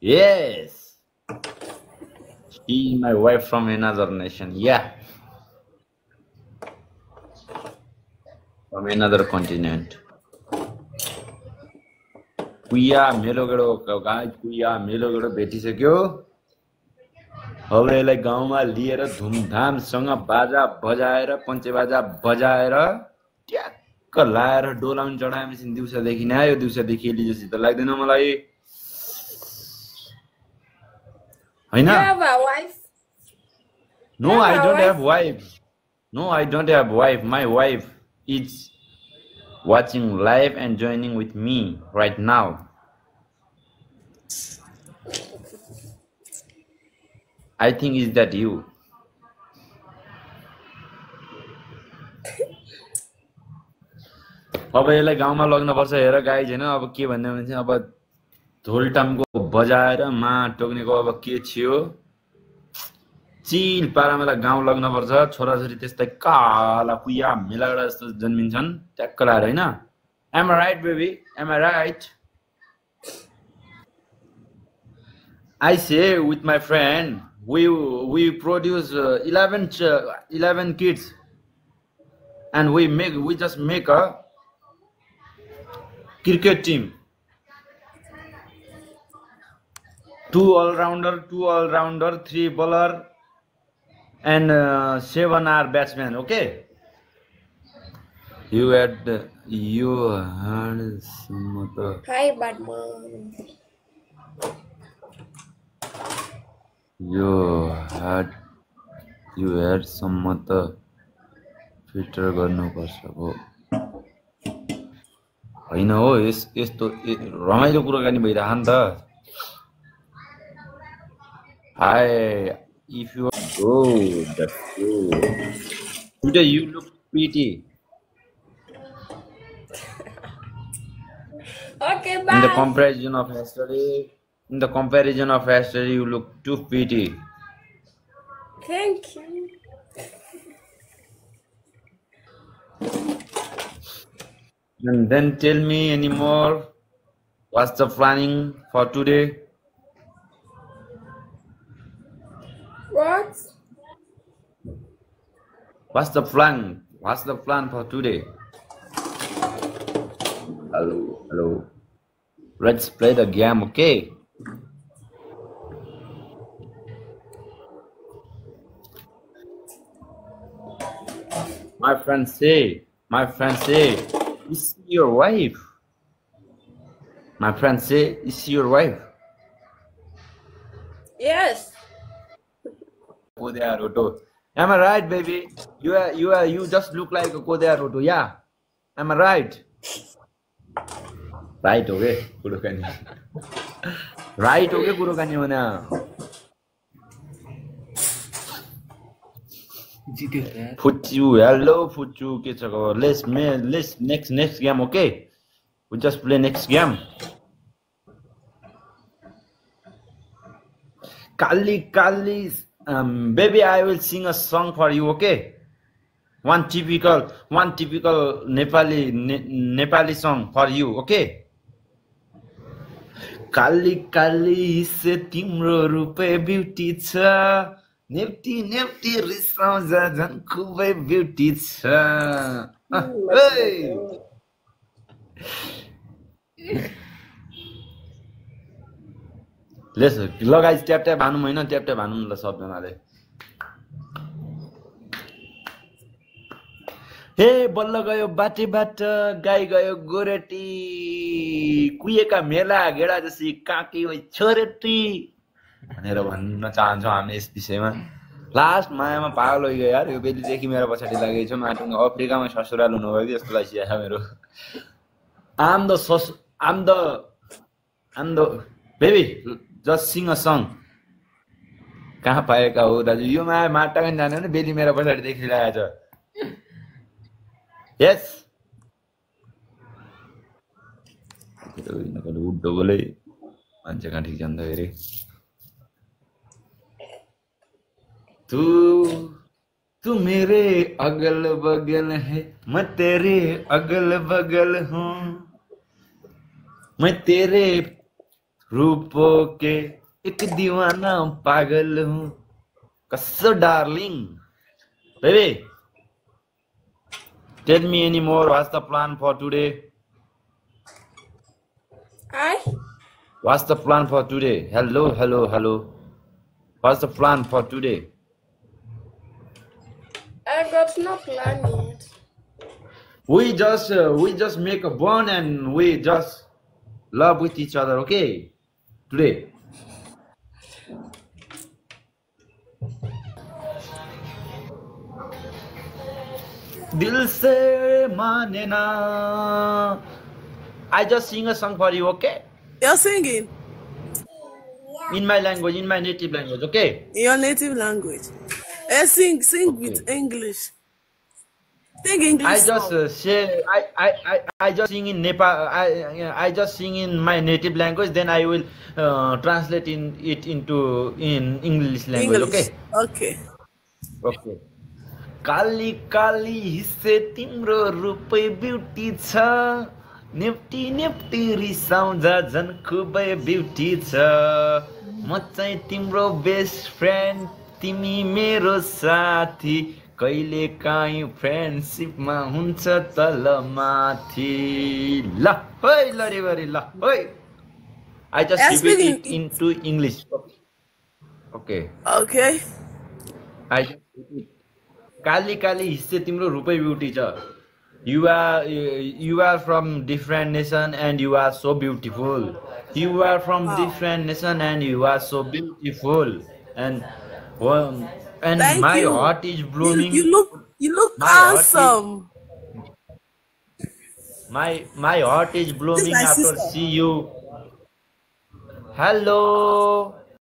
Yes. She is my wife from another nation. Yeah. From another continent. Kuiya मेलोगडो guys कुइया मेलोगडो भेटिसक्यो अब यसलाई गाउँमा लिएर धुमधामसँग बाजा बजाएर पञ्चेबाजा बजाएर ट्याक्क लाएर डोलाउन चढाएपछि दिउँसोदेखि नै आयो दिउँसोदेखि एली जस्तो त लाग्दैन मलाई हैन No, I don't have wife. No, I don't have wife. My wife is watching live and joining with me right now. I think is that you. अब यसलाई गाउँमा लग्नुपर्छ हेर गाई छैन अब के भन्ने भने चाहिँ अब ढोलटामको बजाएर मा टोक्नेको अब के छियो चिल पारामेलाई गाउँ लग्नुपर्छ छोराछोरी त्यस्तै काला कुया मेलागडा जस्तो जन्मिन्छन् ट्याक्क लाएर हैन Am I right baby? Am I right? I say with my friend we produce 11 kids and we just make a cricket team. 2 all-rounder, 3 bowler and 7 are batsmen, okay? You had some other. Hi, Batman. You had some other filter गर्नुपर्छ हो हैन हो यस्तो रमाइलो कुराकानी भइराछ नि त Hi, if you that's good. Today you look pretty. Okay, bye. In the comparison of yesterday, you look too pretty. Thank you. And then tell me anymore. What's the planning for today? What? What's the plan? What's the plan for today? Hello. Let's play the game, okay? My friend say, is she your wife? My friend say, is she your wife? Yes. Kodea Roto. Am I right, baby? You just look like a Kodea Roto, yeah? Am I right? Right, okay, Kurokani. Right, okay, Kurokani mana. Fuchu, hello, Fuchu. Let's next game, okay? We just play next game. Kali, baby, I will sing a song for you, okay? One typical Nepali song for you, okay? Kali se timro rupe beauty cha Nifty रिसाउँछ झन् खुबै beauty छ less ल guys tap भानुम हैन tap भानुम ल सबजनाले हे बल्ल गयो बाटेबाट गाई गयो गोरेटी कुएका मेला गेडा जसी काकी होइ छोरेटी भनेर भन्न चाहन्छु हामी यस विषयमा लास्ट मायामा पागल होइ गयो यार यो बेलीदेखि मेरो पछाडी लागेको छ माटुङ अफ्रिकामा ससुराल हुनु भयो जस्तो लागिसक्यो मेरो I'm the baby just sing a song कहाँ पाएका हो दाजु यो माया माटागन जाने भने बेली मेरो पछाडी देखिरहेको छ यस उड्डो बोले मान्छे कहाँ ठिक जान्छ फेरि तू मेरे अगल बगल है मैं तेरे अगल बगल हूँ मैं तेरे रूपों के एक दीवाना पागल हूँ कसो darling baby tell me any more what's the plan for today what's the plan for today hello what's the plan for today I got no plan yet. we just make a bond and we just love with each other okay today दिल से माने ना I just sing a song for you okay You're singing in my language in my native language okay in your native language. Sing okay with English. Sing English I just song. say I just sing in Nepal I just sing in my native language then I will translate it into in English language English. okay Okay. Kali Kali हिस्से तिम्रो रूपै beauty छ नेप्टी नेप्टी रिसाउँदा झन् खुबै beauty छ म चाहिँ तिम्रो बेस्ट फ्रेन्ड तिमी मेरो साथी कहिले काहीँ फ्रेन्डसिपमा हुन्छ तल माथि ल है लरिबरी ल है I just I repeat speak it into English okay Okay. I just repeat Kali Kali हिस्से तिम्रो रूपै ब्युटी छ you are from different nation and you are so beautiful you are from Wow. different nation and you are so beautiful and and Thank my you. heart is You blooming you look my heart is awesome. my heart is This is blooming my after sister. see you hello